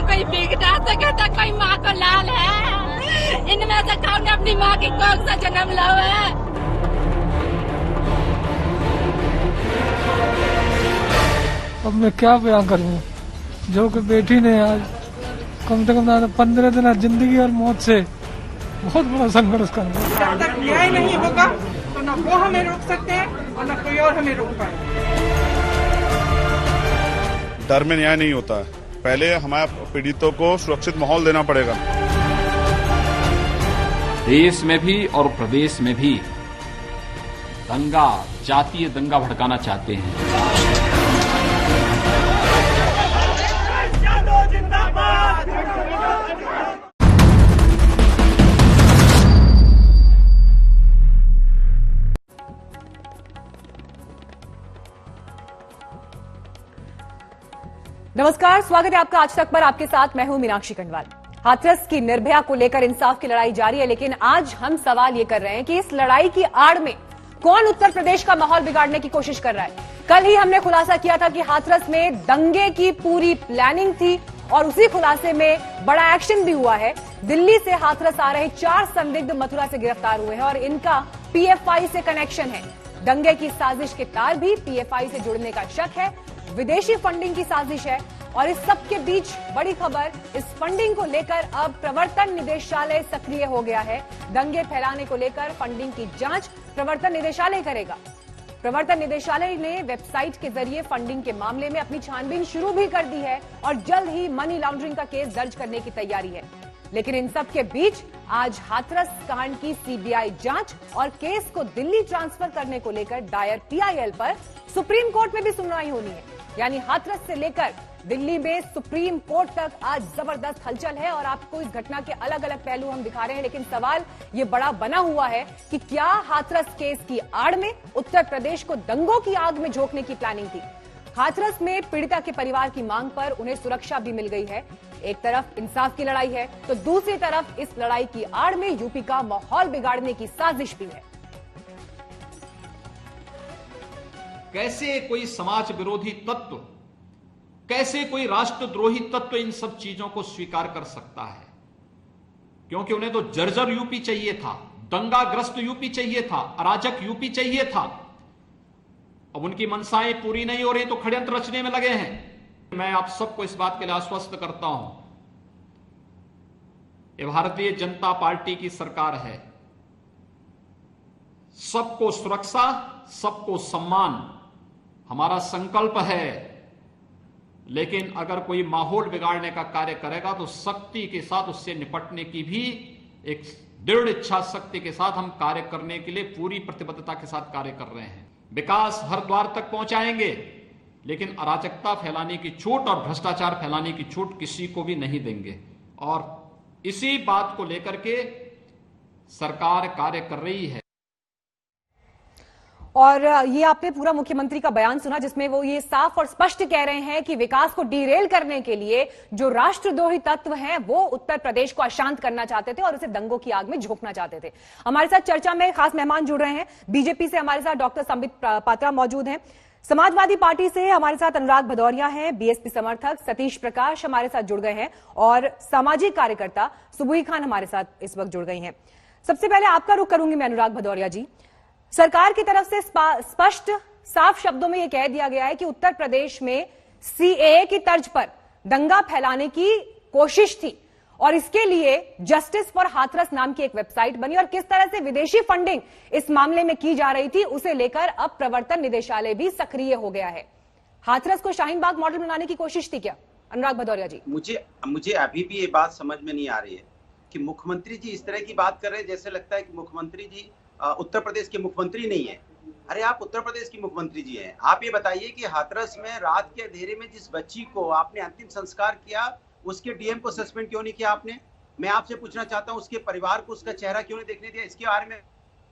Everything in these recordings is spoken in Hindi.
कोई बिगड़ा तो कहता कोई माँ को लाल है। इनमें से कौन ने अपनी माँ की कोख से जन्म लिया है? अब मैं क्या बयां करूं, जो कि बेटी ने आज कम से कम 15 दिन जिंदगी और मौत से बहुत बड़ा संघर्ष करना। जब तक न्याय नहीं होगा तो न वो हमें रोक सकते हैं और न कोई और हमें रोक पाए। डर में न्याय नहीं होता है, पहले हमारे पीड़ितों को सुरक्षित माहौल देना पड़ेगा। देश में भी और प्रदेश में भी दंगा, जातीय दंगा भड़काना चाहते हैं। नमस्कार, स्वागत है आपका आज तक पर। आपके साथ मैं हूं मीनाक्षी खंडवाल। हाथरस की निर्भया को लेकर इंसाफ की लड़ाई जारी है, लेकिन आज हम सवाल ये कर रहे हैं कि इस लड़ाई की आड़ में कौन उत्तर प्रदेश का माहौल बिगाड़ने की कोशिश कर रहा है। कल ही हमने खुलासा किया था कि हाथरस में दंगे की पूरी प्लानिंग थी और उसी खुलासे में बड़ा एक्शन भी हुआ है। दिल्ली से हाथरस आ रहे 4 संदिग्ध मथुरा से गिरफ्तार हुए हैं और इनका पीएफआई से कनेक्शन है। दंगे की साजिश के तार भी पीएफआई से जुड़ने का शक है। विदेशी फंडिंग की साजिश है और इस सब के बीच बड़ी खबर, इस फंडिंग को लेकर अब प्रवर्तन निदेशालय सक्रिय हो गया है। दंगे फैलाने को लेकर फंडिंग की जांच प्रवर्तन निदेशालय करेगा। प्रवर्तन निदेशालय ने वेबसाइट के जरिए फंडिंग के मामले में अपनी छानबीन शुरू भी कर दी है और जल्द ही मनी लॉन्ड्रिंग का केस दर्ज करने की तैयारी है। लेकिन इन सब के बीच आज हाथरस कांड की सीबीआई जांच और केस को दिल्ली ट्रांसफर करने को लेकर दायर पीआईएल पर सुप्रीम कोर्ट में भी सुनवाई होनी है। यानी हाथरस से लेकर दिल्ली में सुप्रीम कोर्ट तक आज जबरदस्त हलचल है और आपको इस घटना के अलग अलग पहलू हम दिखा रहे हैं। लेकिन सवाल ये बड़ा बना हुआ है कि क्या हाथरस केस की आड़ में उत्तर प्रदेश को दंगों की आग में झोंकने की प्लानिंग थी। हाथरस में पीड़िता के परिवार की मांग पर उन्हें सुरक्षा भी मिल गई है। एक तरफ इंसाफ की लड़ाई है तो दूसरी तरफ इस लड़ाई की आड़ में यूपी का माहौल बिगाड़ने की साजिश भी है। कैसे कोई समाज विरोधी तत्व, कैसे कोई राष्ट्रद्रोही तत्व इन सब चीजों को स्वीकार कर सकता है? क्योंकि उन्हें तो जर्जर यूपी चाहिए था, दंगाग्रस्त यूपी चाहिए था, अराजक यूपी चाहिए था। अब उनकी मनसाएं पूरी नहीं हो रही तो षड्यंत्र रचने में लगे हैं। मैं आप सबको इस बात के लिए आश्वस्त करता हूं, ये भारतीय जनता पार्टी की सरकार है। सबको सुरक्षा, सबको सम्मान हमारा संकल्प है। लेकिन अगर कोई माहौल बिगाड़ने का कार्य करेगा तो सख्ती के साथ उससे निपटने की भी एक दृढ़ इच्छा शक्ति के साथ हम कार्य करने के लिए पूरी प्रतिबद्धता के साथ कार्य कर रहे हैं। विकास हर द्वार तक पहुंचाएंगे, लेकिन अराजकता फैलाने की छूट और भ्रष्टाचार फैलाने की छूट किसी को भी नहीं देंगे। और इसी बात को लेकर के सरकार कार्य कर रही है। और ये आपने पूरा मुख्यमंत्री का बयान सुना जिसमें वो ये साफ और स्पष्ट कह रहे हैं कि विकास को डीरेल करने के लिए जो राष्ट्रद्रोही तत्व हैं वो उत्तर प्रदेश को अशांत करना चाहते थे और उसे दंगों की आग में झोंकना चाहते थे। हमारे साथ चर्चा में खास मेहमान जुड़ रहे हैं। बीजेपी से हमारे साथ डॉक्टर संबित पात्रा मौजूद हैं, समाजवादी पार्टी से हमारे साथ अनुराग भदौरिया हैं, बीएसपी समर्थक सतीश प्रकाश हमारे साथ जुड़ गए हैं और सामाजिक कार्यकर्ता सुबुई खान हमारे साथ इस वक्त जुड़ गई हैं। सबसे पहले आपका रुख करूंगी मैं अनुराग भदौरिया जी। सरकार की तरफ से स्पष्ट साफ शब्दों में यह कह दिया गया है कि उत्तर प्रदेश में सीएए की तर्ज पर दंगा फैलाने की कोशिश थी और इसके लिए जस्टिस फॉर हाथरस नाम की एक वेबसाइट बनी और किस तरह से विदेशी फंडिंग इस मामले में की जा रही थी उसे लेकर अब प्रवर्तन निदेशालय भी सक्रिय हो गया है। हाथरस को शाहीन बाग मॉडल बनाने की कोशिश थी क्या? अनुराग भदौरिया जी, मुझे अभी भी ये बात समझ में नहीं आ रही है कि मुख्यमंत्री जी इस तरह की बात कर रहे हैं जैसे लगता है कि मुख्यमंत्री जी उत्तर प्रदेश के मुख्यमंत्री नहीं है। अरे आप उत्तर प्रदेश की मुख्यमंत्री जी हैं। आप ये बताइए कि हाथरस में रात के अंधेरे में जिस बच्ची को आपने अंतिम संस्कार किया उसके डीएम को सस्पेंड क्यों नहीं किया आपने? मैं आपसे पूछना चाहता हूं उसके परिवार को उसका चेहरा क्यों नहीं देखने दिया? इसके बारे में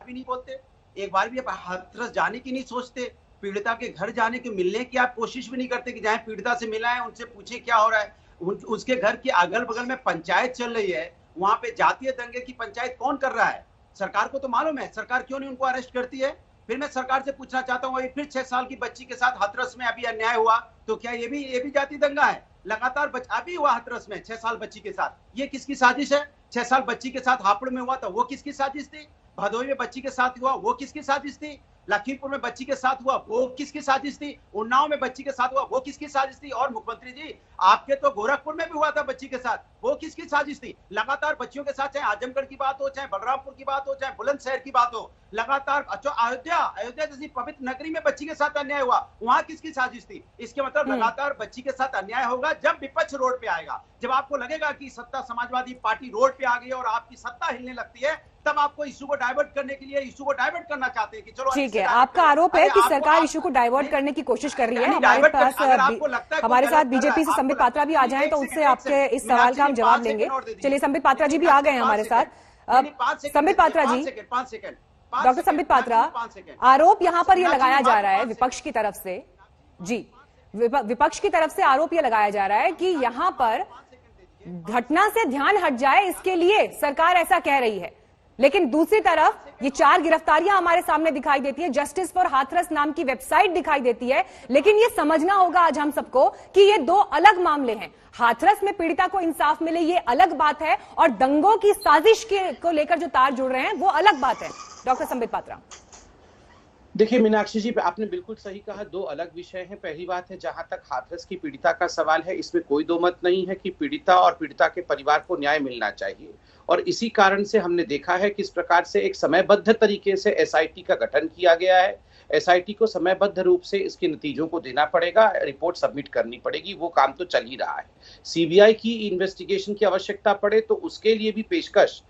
भी नहीं बोलते, एक बार भी आप हाथरस जाने की नहीं सोचते, पीड़िता के घर जाने के मिलने की आप कोशिश भी नहीं करते कि जहां पीड़िता से मिला है उनसे पूछे क्या हो रहा है। उसके घर के अगल बगल में पंचायत चल रही है, वहां पे जातीय दंगे की पंचायत कौन कर रहा है? सरकार को तो मालूम है, सरकार क्यों नहीं उनको अरेस्ट करती है? फिर मैं सरकार से पूछना चाहता हूँ, फिर 6 साल की बच्ची के साथ हाथरस में अभी अन्याय हुआ तो क्या ये भी जाति दंगा है? लगातार अभी हुआ हाथरस में 6 साल बच्ची के साथ, ये किसकी साजिश है? 6 साल बच्ची के साथ हापुड़ में हुआ था, वो किसकी साजिश थी? भदोही में बच्ची के साथ हुआ, वो किसकी साजिश थी? लखीमपुर में बच्ची के साथ हुआ, वो किसकी साजिश थी? उन्नाव में बच्ची के साथ हुआ, वो किसकी साजिश थी? और मुख्यमंत्री जी, आपके तो गोरखपुर में भी हुआ था बच्ची के साथ, वो किसकी साजिश थी? लगातार बच्चियों के साथ, चाहे आजमगढ़ की बात हो, चाहे बलरामपुर की बात हो, चाहे बुलंदशहर की बात हो, लगातार अयोध्या जैसी पवित्र नगरी में बच्ची के साथ अन्याय हुआ, वहां किसकी साजिश थी? इसके मतलब लगातार बच्ची के साथ अन्याय होगा जब विपक्ष रोड पे आएगा, जब आपको लगेगा कि सत्ता समाजवादी पार्टी रोड पे आ गई और आपकी सत्ता हिलने लगती है, तब आपको इशू को डाइवर्ट करने के लिए इशू को डाइवर्ट करना चाहते हैं कि चलो ठीक है। आपका आरोप है कि सरकार इशू को डाइवर्ट करने की कोशिश कर रही है। हमारे पास हमारे साथ बीजेपी से संबित पात्रा भी आ जाएं तो उससे आपके इस सवाल का हम जवाब लेंगे। चलिए, संबित पात्रा जी भी आ गए हैं हमारे साथ। संबित पात्रा जी, 5 सेकंड, डॉक्टर संबित पात्रा, आरोप यहाँ पर यह लगाया जा रहा है विपक्ष की तरफ से, जी विपक्ष की तरफ से आरोप यह लगाया जा रहा है कि यहाँ पर घटना से ध्यान हट जाए, इसके लिए सरकार ऐसा कह रही है। लेकिन दूसरी तरफ ये 4 गिरफ्तारियां हमारे सामने दिखाई देती है, जस्टिस फॉर हाथरस नाम की वेबसाइट दिखाई देती है। लेकिन ये समझना होगा आज हम सबको कि ये 2 अलग मामले हैं। हाथरस में पीड़िता को इंसाफ मिले ये अलग बात है, और दंगों की साजिश को लेकर जो तार जुड़ रहे हैं वो अलग बात है। डॉक्टर संबित पात्रा, देखिए मीनाक्षी जी, आपने बिल्कुल सही कहा, 2 अलग विषय हैं। पहली बात है, जहां तक हाथरस की पीड़िता का सवाल है, इसमें कोई दो मत नहीं है कि पीड़िता और पीड़िता के परिवार को न्याय मिलना चाहिए, और इसी कारण से हमने देखा है किस प्रकार से एक समयबद्ध तरीके से एसआईटी का गठन किया गया है। एसआईटी को समयबद्ध रूप से इसके नतीजों को देना पड़ेगा, रिपोर्ट सबमिट करनी पड़ेगी, वो काम तो चल ही रहा है। सीबीआई की इन्वेस्टिगेशन की आवश्यकता पड़े तो उसके लिए भी पेशकश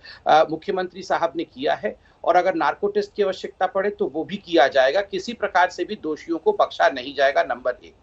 मुख्यमंत्री साहब ने किया है, और अगर नार्को टेस्ट की आवश्यकता पड़े तो वो भी किया जाएगा। किसी प्रकार से भी दोषियों को बख्शा नहीं जाएगा। नंबर 1,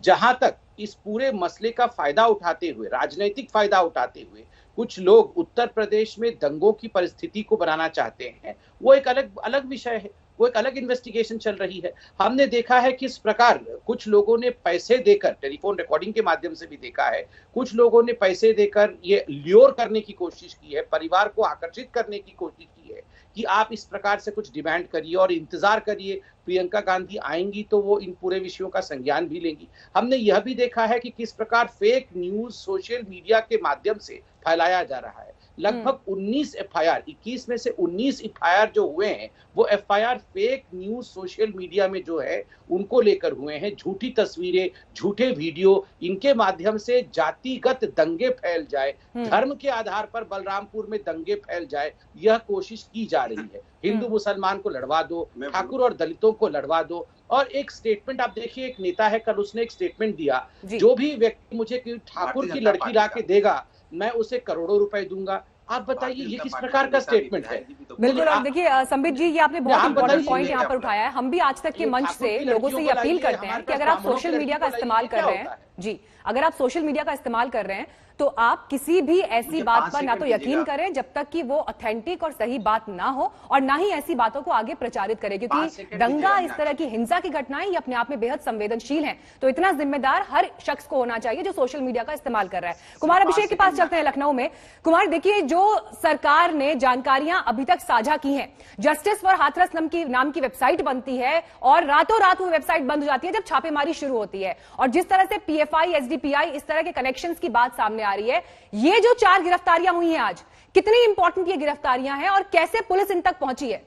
जहां तक इस पूरे मसले का फायदा उठाते हुए, राजनीतिक फायदा उठाते हुए कुछ लोग उत्तर प्रदेश में दंगों की परिस्थिति को बनाना चाहते हैं, वो एक अलग विषय है, वो एक अलग इन्वेस्टिगेशन चल रही है। हमने देखा है किस प्रकार कुछ लोगों ने पैसे देकर, टेलीफोन रिकॉर्डिंग के माध्यम से भी देखा है, कुछ लोगों ने पैसे देकर ये ल्योर करने की कोशिश की है, परिवार को आकर्षित करने की कोशिश की है कि आप इस प्रकार से कुछ डिमांड करिए और इंतजार करिए, प्रियंका गांधी आएंगी तो वो इन पूरे विषयों का संज्ञान भी लेंगी। हमने यह भी देखा है कि किस प्रकार फेक न्यूज सोशल मीडिया के माध्यम से फैलाया जा रहा है। लगभग 19 एफआईआर, 21 में से 19 एफआईआर जो हुए हैं, वो FIR fake news social media में जो है उनको लेकर हुए हैं। झूठी तस्वीरें, झूठे वीडियो, इनके माध्यम से जातिगत दंगे फैल जाए, धर्म के आधार पर बलरामपुर में दंगे फैल जाए, यह कोशिश की जा रही है। हिंदू मुसलमान को लड़वा दो, ठाकुर और दलितों को लड़वा दो। और एक स्टेटमेंट आप देखिए, एक नेता है, कल उसने एक स्टेटमेंट दिया, जो भी व्यक्ति मुझे ठाकुर की लड़की ला के देगा मैं उसे करोड़ों रुपए दूंगा। आप बताइए ये किस प्रकार का स्टेटमेंट है? बिल्कुल। और देखिए संबित जी, ये आपने बहुत इंपॉर्टेंट पॉइंट यहाँ पर उठाया है। हम भी आज तक के मंच से लोगों से ये अपील करते हैं कि अगर आप सोशल मीडिया का इस्तेमाल कर रहे हैं, जी अगर आप सोशल मीडिया का इस्तेमाल कर रहे हैं तो आप किसी भी ऐसी बात पर ना तो यकीन करें जब तक कि वो ऑथेंटिक और सही बात ना हो, और ना ही ऐसी बातों को आगे प्रचारित करें, क्योंकि दंगा, इस तरह की हिंसा की घटनाएं ये अपने आप में बेहद संवेदनशील हैं। तो इतना जिम्मेदार हर शख्स को होना चाहिए जो सोशल मीडिया का इस्तेमाल कर रहा है। कुमार अभिषेक के पास चलते हैं लखनऊ में। कुमार, देखिए जो सरकार ने जानकारियां अभी तक साझा की हैं, जस्टिस फॉर हाथरस नाम की वेबसाइट बनती है और रातों रात वो वेबसाइट बंद हो जाती है जब छापेमारी शुरू होती है, और जिस तरह से पीएफआई, एसडीपीआई, इस तरह के कनेक्शंस की बात सामने आ रही है, ये जो 4 गिरफ्तारियां हुई हैं आज, कितनी इंपॉर्टेंट ये गिरफ्तारियां हैं और कैसे पुलिस इन तक पहुंची है?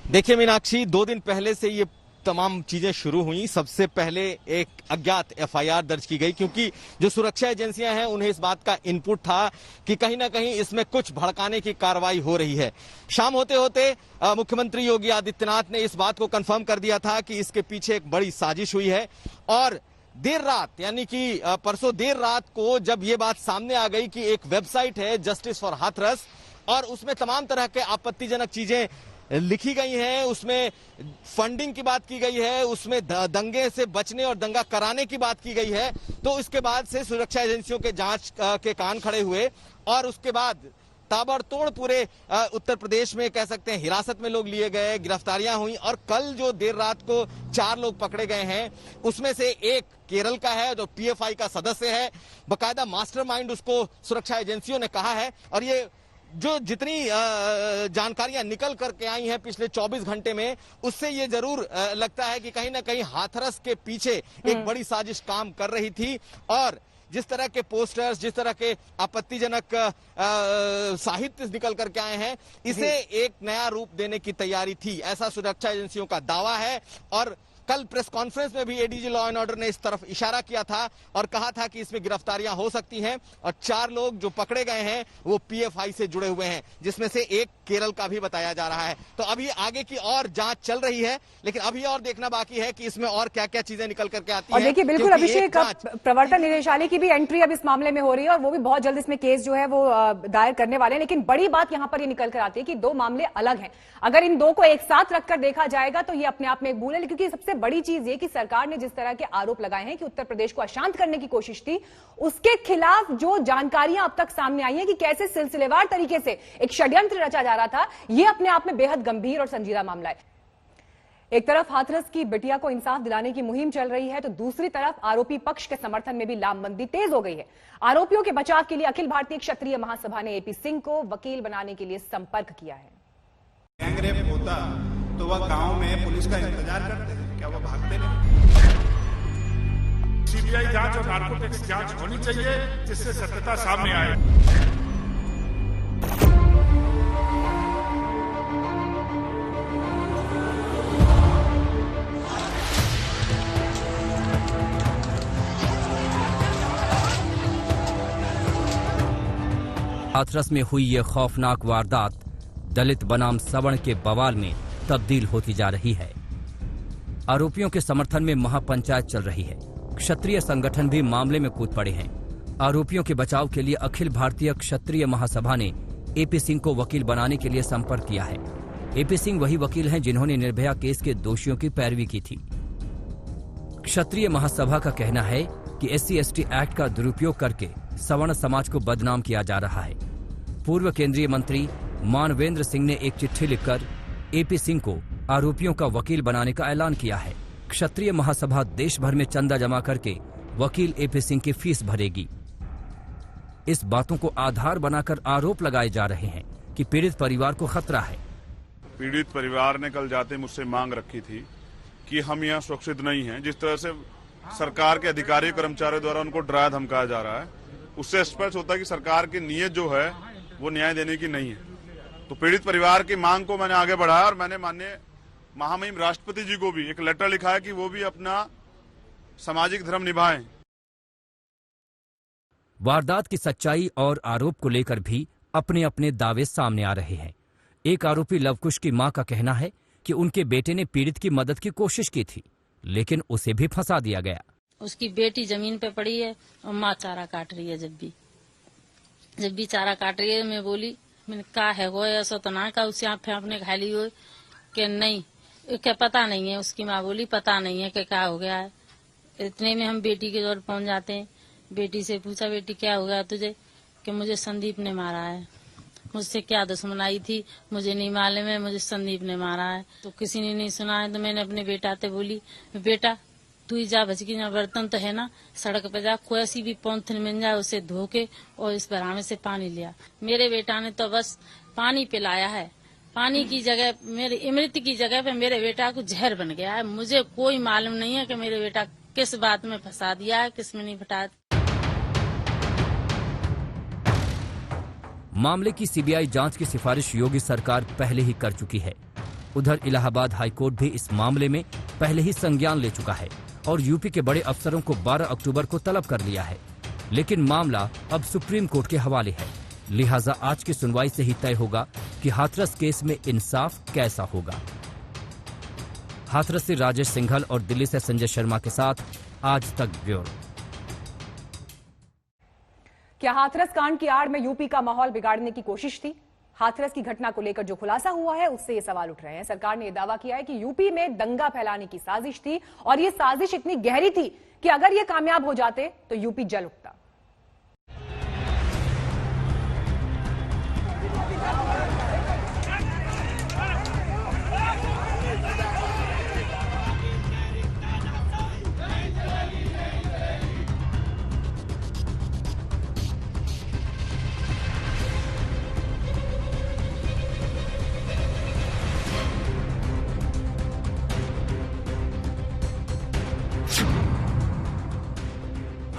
देखिए मीनाक्षी, 2 दिन पहले से ये तमाम चीजें शुरू हुई। सबसे पहले एक अज्ञात एफआईआर दर्ज की गई, क्योंकि जो सुरक्षा एजेंसियां हैं उन्हें इस बात का इनपुट था कि कहीं ना कहीं इसमें कुछ भड़काने की कार्रवाई हो रही है। शाम होते होते मुख्यमंत्री योगी आदित्यनाथ ने इस बात को कंफर्म कर दिया था कि इसके पीछे एक बड़ी साजिश हुई है, और देर रात यानी कि परसों देर रात को जब ये बात सामने आ गई कि एक वेबसाइट है जस्टिस फॉर हाथरस और उसमें तमाम तरह के आपत्तिजनक चीजें लिखी गई हैं, उसमें फंडिंग की बात की गई है, उसमें दंगे से बचने और दंगा कराने की बात की गई है, तो इसके बाद से सुरक्षा एजेंसियों के जांच के कान खड़े हुए और उसके बाद ताबड़तोड़ पूरे उत्तर प्रदेश में कह सकते हैं हिरासत में लोग लिए गए, गिरफ्तारियां हुई। और कल जो देर रात को 4 लोग पकड़े गए हैं उसमें से एक केरल का है जो पीएफआई का सदस्य है, बकायदा मास्टरमाइंड उसको सुरक्षा एजेंसियों ने कहा है। और ये जो जितनी जानकारियां निकल करके आई हैं पिछले 24 घंटे में, उससे ये जरूर लगता है कि कहीं ना कहीं हाथरस के पीछे एक बड़ी साजिश काम कर रही थी। और जिस तरह के पोस्टर्स, जिस तरह के आपत्तिजनक साहित्य निकल करके आए हैं, इसे एक नया रूप देने की तैयारी थी, ऐसा सुरक्षा एजेंसियों का दावा है। और कल प्रेस कॉन्फ्रेंस में भी एडीजी लॉ एंड ऑर्डर ने इस तरफ इशारा किया था और कहा था कि इसमें गिरफ्तारियां हो सकती हैं। और 4 लोग जो पकड़े गए हैं वो पीएफआई से जुड़े हुए हैं, जिसमें से एक केरल का भी बताया जा रहा है। तो अभी आगे की और जांच चल रही है, लेकिन अभी और देखना बाकी है कि इसमें और क्या क्या चीजें निकल करके आती हैं। और देखिए बिल्कुल अभिषेक, प्रवर्तन निदेशालय की भी एंट्री अब इस मामले में हो रही है और वो भी बहुत जल्द इसमें केस जो है वो दायर करने वाले हैं। लेकिन बड़ी बात यहां पर ये निकल कर आती है कि 2 मामले अलग हैं। अगर इन 2 को एक साथ रखकर देखा जाएगा तो ये अपने आप में एक भूल है, क्योंकि सबसे बड़ी चीज ये कि सरकार ने जिस तरह के आरोप लगाए हैं कि उत्तर प्रदेश को अशांत करने की कोशिश थी, उसके खिलाफ जो जानकारियां अब तक सामने आई हैं कि कैसे सिलसिलेवार तरीके से एक षड्यंत्र रचा जा रहा था, यह अपने आप में बेहद गंभीर और संजीदा मामला है। एक तरफ हाथरस की बिटिया को इंसाफ दिलाने की मुहिम चल रही है, तो दूसरी तरफ आरोपी पक्ष के समर्थन में भी लामबंदी तेज हो गई है। आरोपियों के बचाव के लिए अखिल भारतीय क्षत्रिय महासभा ने एपी सिंह को वकील बनाने के लिए संपर्क किया है। गैंगरेप होता तो वह गांव में पुलिस का इंतजार करते हैं, क्या वह भागते नहीं? सीबीआई जांच और नार्कोटिक्स जांच होनी चाहिए, जिससे सत्यता सामने आए। हाथरस में हुई ये खौफनाक वारदात दलित बनाम सवर्ण के बवाल में तब्दील होती जा रही है। आरोपियों के समर्थन में महापंचायत चल रही है। क्षत्रिय संगठन भी मामले में कूद पड़े हैं। आरोपियों के बचाव के लिए अखिल भारतीय क्षत्रिय महासभा ने एपी सिंह को वकील बनाने के लिए संपर्क किया है। एपी सिंह वही वकील हैं जिन्होंने निर्भया केस के दोषियों की पैरवी की थी। क्षत्रिय महासभा का कहना है कि SC/ST एक्ट का दुरुपयोग करके सवर्ण समाज को बदनाम किया जा रहा है। पूर्व केंद्रीय मंत्री मानवेंद्र सिंह ने एक चिट्ठी लिखकर एपी सिंह को आरोपियों का वकील बनाने का ऐलान किया है। क्षत्रिय महासभा देश भर में चंदा जमा करके वकील एपी सिंह की फीस भरेगी। इस बातों को आधार बनाकर आरोप लगाए जा रहे हैं कि पीड़ित परिवार को खतरा है। पीड़ित परिवार ने कल जाते मुझसे मांग रखी थी कि हम यहाँ सुरक्षित नहीं हैं। जिस तरह से सरकार के अधिकारी कर्मचारियों द्वारा उनको डराया धमकाया जा रहा है, उससे स्पष्ट होता है कि सरकार की नीयत जो है वो न्याय देने की नहीं है। तो पीड़ित परिवार की मांग को मैंने आगे बढ़ाया और मैंने माननीय महामहिम राष्ट्रपति जी को भी एक लेटर लिखा है कि वो भी अपना सामाजिक धर्म निभाएं। वारदात की सच्चाई और आरोप को लेकर भी अपने अपने दावे सामने आ रहे हैं। एक आरोपी लवकुश की मां का कहना है कि उनके बेटे ने पीड़ित की मदद की कोशिश की थी, लेकिन उसे भी फंसा दिया गया। उसकी बेटी जमीन पे पड़ी है और माँ चारा काट रही है। जब भी चारा काट रही है, मैं बोली, मैंने कहा है वो ऐसा तो ना, का उसे आप आपने खा ली हो कि नहीं, क्या पता नहीं है। उसकी माँ बोली पता नहीं है कि क्या हो गया है। इतने में हम बेटी के दौर पहुंच जाते हैं। बेटी से पूछा, बेटी क्या हो गया तुझे? कि मुझे संदीप ने मारा है। मुझसे क्या दुश्मनाई थी मुझे नहीं मालूम है, मुझे संदीप ने मारा है। तो किसी ने नहीं सुना है। तो मैंने अपने बेटा से बोली, बेटा तू ही जा भजकी, ना बर्तन तो है ना, सड़क पे जा, कोई ऐसी भी पॉलिथीन मिल जाए उसे धो के और इस बरामे से पानी लिया। मेरे बेटा ने तो बस पानी पिलाया है। पानी की जगह, मेरे अमृत की जगह पे मेरे बेटा को जहर बन गया है। मुझे कोई मालूम नहीं है कि मेरे बेटा किस बात में फंसा दिया है, किस में नहीं फंसा। मामले की सीबीआई जांच की सिफारिश योगी सरकार पहले ही कर चुकी है। उधर इलाहाबाद हाईकोर्ट भी इस मामले में पहले ही संज्ञान ले चुका है और यूपी के बड़े अफसरों को 12 अक्टूबर को तलब कर लिया है। लेकिन मामला अब सुप्रीम कोर्ट के हवाले है, लिहाजा आज की सुनवाई से ही तय होगा कि हाथरस केस में इंसाफ कैसा होगा। हाथरस से राजेश सिंघल और दिल्ली से संजय शर्मा के साथ आज तक ब्यूरो। क्या हाथरस कांड की आड़ में यूपी का माहौल बिगाड़ने की कोशिश थी? हाथरस की घटना को लेकर जो खुलासा हुआ है उससे ये सवाल उठ रहे हैं। सरकार ने यह दावा किया है कि यूपी में दंगा फैलाने की साजिश थी और ये साजिश इतनी गहरी थी कि अगर ये कामयाब हो जाते तो यूपी जल उठता।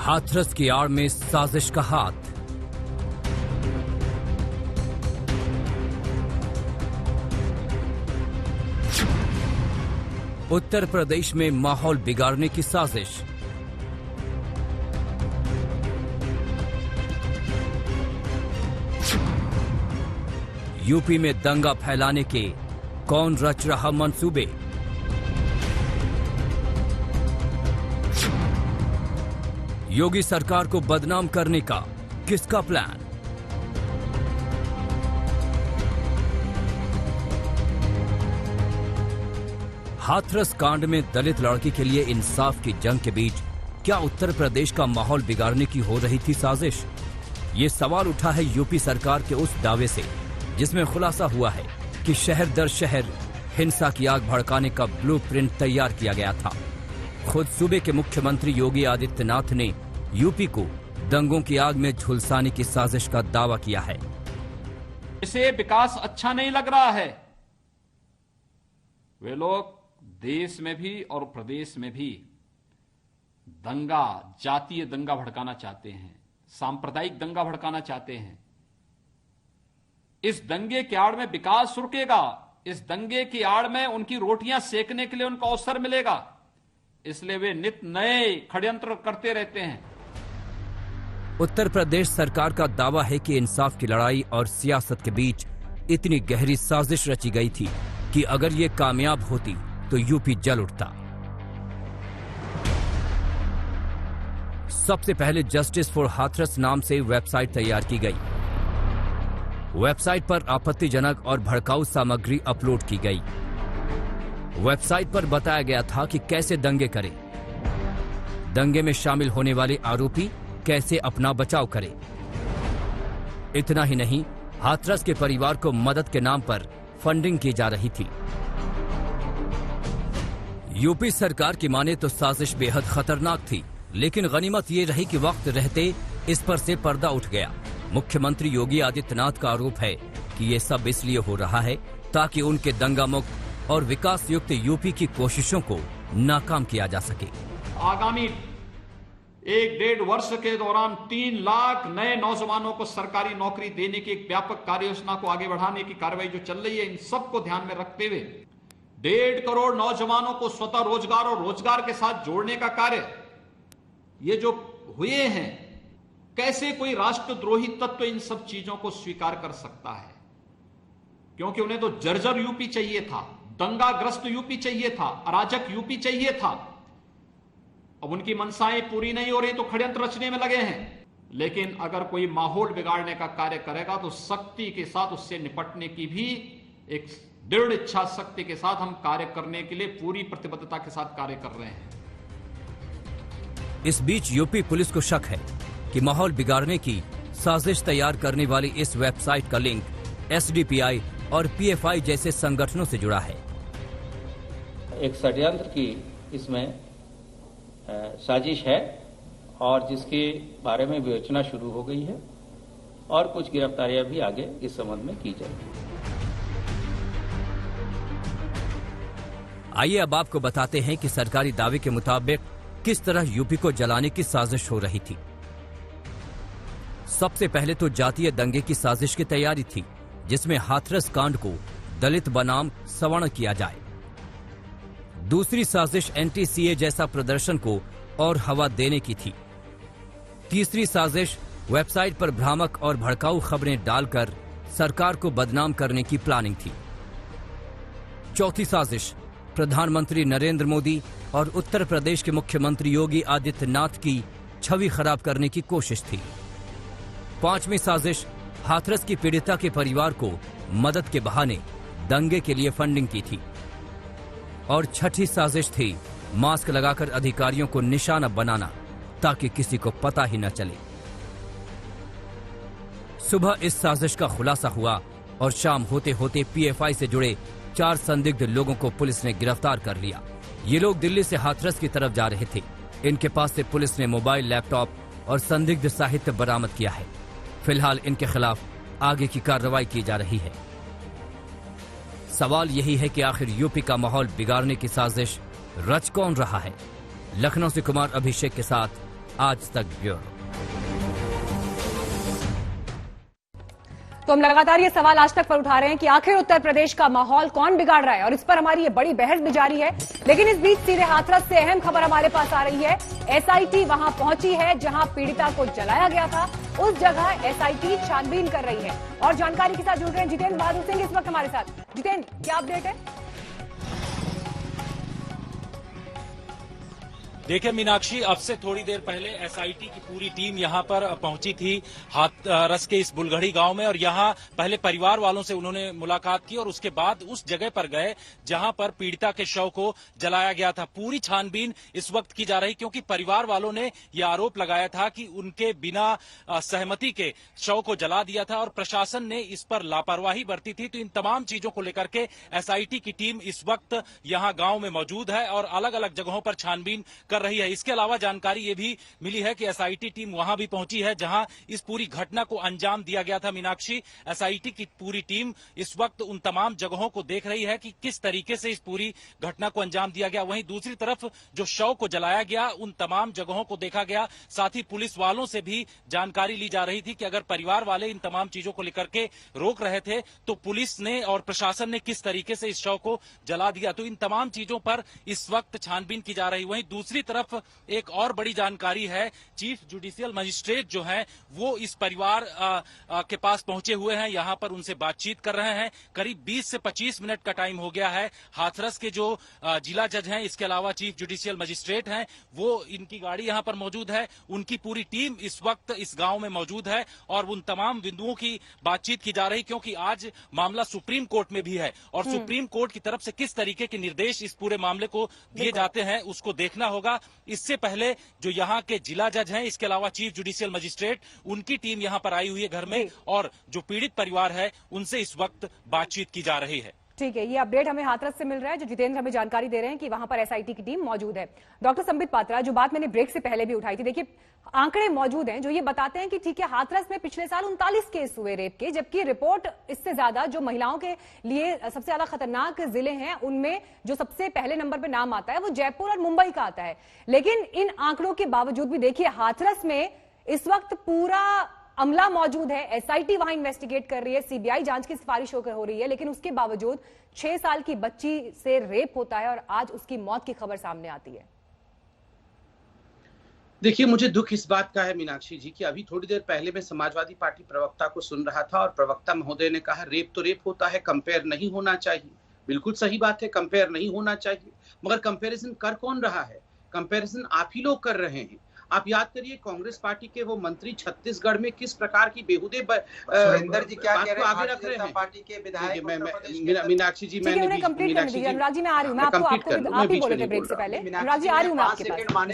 हाथरस की आड़ में साजिश का हाथ। उत्तर प्रदेश में माहौल बिगाड़ने की साजिश। यूपी में दंगा फैलाने के कौन रच रहा मंसूबे। योगी सरकार को बदनाम करने का किसका प्लान। हाथरस कांड में दलित लड़की के लिए इंसाफ की जंग के बीच क्या उत्तर प्रदेश का माहौल बिगाड़ने की हो रही थी साजिश। ये सवाल उठा है यूपी सरकार के उस दावे से जिसमें खुलासा हुआ है कि शहर दर शहर हिंसा की आग भड़काने का ब्लूप्रिंट तैयार किया गया था। खुद सूबे के मुख्यमंत्री योगी आदित्यनाथ ने यूपी को दंगों की आग में झुलसाने की साजिश का दावा किया है। इसे विकास अच्छा नहीं लग रहा है। वे लोग देश में भी और प्रदेश में भी दंगा, जातीय दंगा भड़काना चाहते हैं, सांप्रदायिक दंगा भड़काना चाहते हैं। इस दंगे की आड़ में विकास रुकेगा, इस दंगे की आड़ में उनकी रोटियां सेकने के लिए उनको अवसर मिलेगा, इसलिए वे नित नए षड्यंत्र करते रहते हैं। उत्तर प्रदेश सरकार का दावा है कि इंसाफ की लड़ाई और सियासत के बीच इतनी गहरी साजिश रची गई थी कि अगर ये कामयाब होती तो यूपी जल उठता। सबसे पहले जस्टिस फॉर हाथरस नाम से वेबसाइट तैयार की गई। वेबसाइट पर आपत्तिजनक और भड़काऊ सामग्री अपलोड की गई। वेबसाइट पर बताया गया था कि कैसे दंगे करें, दंगे में शामिल होने वाले आरोपी कैसे अपना बचाव करें। इतना ही नहीं, हाथरस के परिवार को मदद के नाम पर फंडिंग की जा रही थी। यूपी सरकार की माने तो साजिश बेहद खतरनाक थी, लेकिन गनीमत ये रही कि वक्त रहते इस पर से पर्दा उठ गया। मुख्यमंत्री योगी आदित्यनाथ का आरोप है कि ये सब इसलिए हो रहा है ताकि उनके दंगा मुक्त और विकास युक्त यूपी की कोशिशों को नाकाम किया जा सके। आगामी 1-1.5 वर्ष के दौरान 3 लाख नए नौजवानों को सरकारी नौकरी देने की एक व्यापक कार्य योजना को आगे बढ़ाने की कार्रवाई जो चल रही है, इन सबको ध्यान में रखते हुए 1.5 करोड़ नौजवानों को स्वतः रोजगार और रोजगार के साथ जोड़ने का कार्य ये जो हुए हैं, कैसे कोई राष्ट्रद्रोही तत्व इन सब चीजों को स्वीकार कर सकता है? क्योंकि उन्हें तो जर्जर यूपी चाहिए था, दंगाग्रस्त यूपी चाहिए था, अराजक यूपी चाहिए था। अब उनकी मनसाएं पूरी नहीं हो रही तो षड्यंत्र रचने में लगे हैं। लेकिन अगर कोई माहौल बिगाड़ने का कार्य करेगा तो सख्ती के साथ उससे निपटने की भी एक दृढ़ इच्छा शक्ति के साथ हम कार्य करने के लिए पूरी प्रतिबद्धता के साथ कार्य कर रहे हैं। इस बीच यूपी पुलिस को शक है कि माहौल बिगाड़ने की साजिश तैयार करने वाली इस वेबसाइट का लिंक एसडीपीआई और पीएफआई जैसे संगठनों से जुड़ा है। एक षड्यंत्र की इसमें साजिश है और जिसके बारे में विवेचना शुरू हो गई है और कुछ गिरफ्तारियां भी आगे इस संबंध में की जाएगी। आइए अब आपको बताते हैं कि सरकारी दावे के मुताबिक किस तरह यूपी को जलाने की साजिश हो रही थी। सबसे पहले तो जातीय दंगे की साजिश की तैयारी थी, जिसमें हाथरस कांड को दलित बनाम सवर्ण किया जाए। दूसरी साजिश एंटी सीए जैसा प्रदर्शन को और हवा देने की थी। तीसरी साजिश वेबसाइट पर भ्रामक और भड़काऊ खबरें डालकर सरकार को बदनाम करने की प्लानिंग थी। चौथी साजिश प्रधानमंत्री नरेंद्र मोदी और उत्तर प्रदेश के मुख्यमंत्री योगी आदित्यनाथ की छवि खराब करने की कोशिश थी। पांचवी साजिश हाथरस की पीड़िता के परिवार को मदद के बहाने दंगे के लिए फंडिंग की थी। और छठी साजिश थी मास्क लगाकर अधिकारियों को निशाना बनाना ताकि किसी को पता ही न चले। सुबह इस साजिश का खुलासा हुआ और शाम होते होते पीएफआई से जुड़े 4 संदिग्ध लोगों को पुलिस ने गिरफ्तार कर लिया। ये लोग दिल्ली से हाथरस की तरफ जा रहे थे। इनके पास से पुलिस ने मोबाइल, लैपटॉप और संदिग्ध साहित्य बरामद किया है। फिलहाल इनके खिलाफ आगे की कार्रवाई की जा रही है। सवाल यही है कि आखिर यूपी का माहौल बिगाड़ने की साजिश रच कौन रहा है? लखनऊ से कुमार अभिषेक के साथ आज तक ब्यूरो। तो हम लगातार ये सवाल आज तक पर उठा रहे हैं कि आखिर उत्तर प्रदेश का माहौल कौन बिगाड़ रहा है, और इस पर हमारी ये बड़ी बहस भी जारी है। लेकिन इस बीच सीधे हाथरस से अहम खबर हमारे पास आ रही है। एसआईटी वहां पहुंची है जहां पीड़िता को जलाया गया था, उस जगह एसआईटी छानबीन कर रही है। और जानकारी के साथ जुड़ रहे हैं जितेंद्र बहादुर सिंह इस वक्त हमारे साथ। जितेंद्र, क्या अपडेट है? देखिए मीनाक्षी, अब से थोड़ी देर पहले एसआईटी की पूरी टीम यहां पर पहुंची थी हाथरस के इस बुलगढ़ी गांव में, और यहां पहले परिवार वालों से उन्होंने मुलाकात की और उसके बाद उस जगह पर गए जहां पर पीड़िता के शव को जलाया गया था। पूरी छानबीन इस वक्त की जा रही, क्योंकि परिवार वालों ने यह आरोप लगाया था कि उनके बिना सहमति के शव को जला दिया था और प्रशासन ने इस पर लापरवाही बरती थी। तो इन तमाम चीजों को लेकर के एसआईटी की टीम इस वक्त यहां गांव में मौजूद है और अलग अलग जगहों पर छानबीन कर रही है। इसके अलावा जानकारी ये भी मिली है कि एसआईटी टीम वहां भी पहुंची है जहां इस पूरी घटना को अंजाम दिया गया था। मीनाक्षी, एसआईटी की पूरी टीम इस वक्त उन तमाम जगहों को देख रही है कि किस तरीके से इस पूरी घटना को अंजाम दिया गया। वहीं दूसरी तरफ जो शव को जलाया गया उन तमाम जगहों को देखा गया। साथ ही पुलिस वालों से भी जानकारी ली जा रही थी कि अगर परिवार वाले इन तमाम चीजों को लेकर के रोक रहे थे तो पुलिस ने और प्रशासन ने किस तरीके से इस शव को जला दिया। तो इन तमाम चीजों पर इस वक्त छानबीन की जा रही। वहीं दूसरी तरफ एक और बड़ी जानकारी है, चीफ जुडिशियल मजिस्ट्रेट जो हैं वो इस परिवार के पास पहुंचे हुए हैं, यहां पर उनसे बातचीत कर रहे हैं। करीब 20 से 25 मिनट का टाइम हो गया है। हाथरस के जो जिला जज हैं, इसके अलावा चीफ जुडिशियल मजिस्ट्रेट हैं, वो इनकी गाड़ी यहां पर मौजूद है। उनकी पूरी टीम इस वक्त इस गांव में मौजूद है और उन तमाम बिंदुओं की बातचीत की जा रही, क्योंकि आज मामला सुप्रीम कोर्ट में भी है और सुप्रीम कोर्ट की तरफ से किस तरीके के निर्देश इस पूरे मामले को दिए जाते हैं उसको देखना होगा। इससे पहले जो यहाँ के जिला जज हैं, इसके अलावा चीफ जुडिशियल मजिस्ट्रेट, उनकी टीम यहाँ पर आई हुई है घर में और जो पीड़ित परिवार है उनसे इस वक्त बातचीत की जा रही है। ठीक है, ये अपडेट हमें हाथरस से मिल रहा है, जो जितेंद्र हमें जानकारी दे रहे हैं कि वहां पर एसआईटी की टीम मौजूद है। डॉक्टर संबित पात्रा, जो बात मैंने ब्रेक से पहले भी उठाई थी, देखिए आंकड़े मौजूद हैं जो ये बताते हैं कि ठीक है, हाथरस में पिछले साल 39 केस हुए रेप के, जबकि रिपोर्ट इससे ज्यादा जो महिलाओं के लिए सबसे ज्यादा खतरनाक जिले हैं उनमें जो सबसे पहले नंबर पर नाम आता है वो जयपुर और मुंबई का आता है। लेकिन इन आंकड़ों के बावजूद भी देखिए हाथरस में इस वक्त पूरा अमला मौजूद है, एसआईटी वहां इन्वेस्टिगेट कर रही है, सीबीआई जांच की सिफारिश हो रही है, लेकिन उसके बावजूद 6 साल की बच्ची से रेप होता है और आज उसकी मौत की खबर सामने आती है। देखिए, मुझे दुख इस बात का है मीनाक्षी जी कि अभी थोड़ी देर पहले मैं समाजवादी पार्टी प्रवक्ता को सुन रहा था और प्रवक्ता महोदय ने कहा रेप तो रेप होता है, कंपेयर नहीं होना चाहिए। बिल्कुल सही बात है, कंपेयर नहीं होना चाहिए, मगर कंपेरिजन कर कौन रहा है? कंपेरिजन आप ही लोग कर रहे हैं। आप याद करिए कांग्रेस पार्टी के वो मंत्री छत्तीसगढ़ में किस प्रकार की बेहुदे सुरेंद्र जी क्या कह रहे हैं? आगे रख रहे हैं पार्टी के विधायक मीनाक्षी जी, मैंने अनुराग जी मैं आ रही हूँ, मैं आपको आप ही बोले थे ब्रेक से पहले। अनुराग जी आ रही हूँ मैं आपके पास।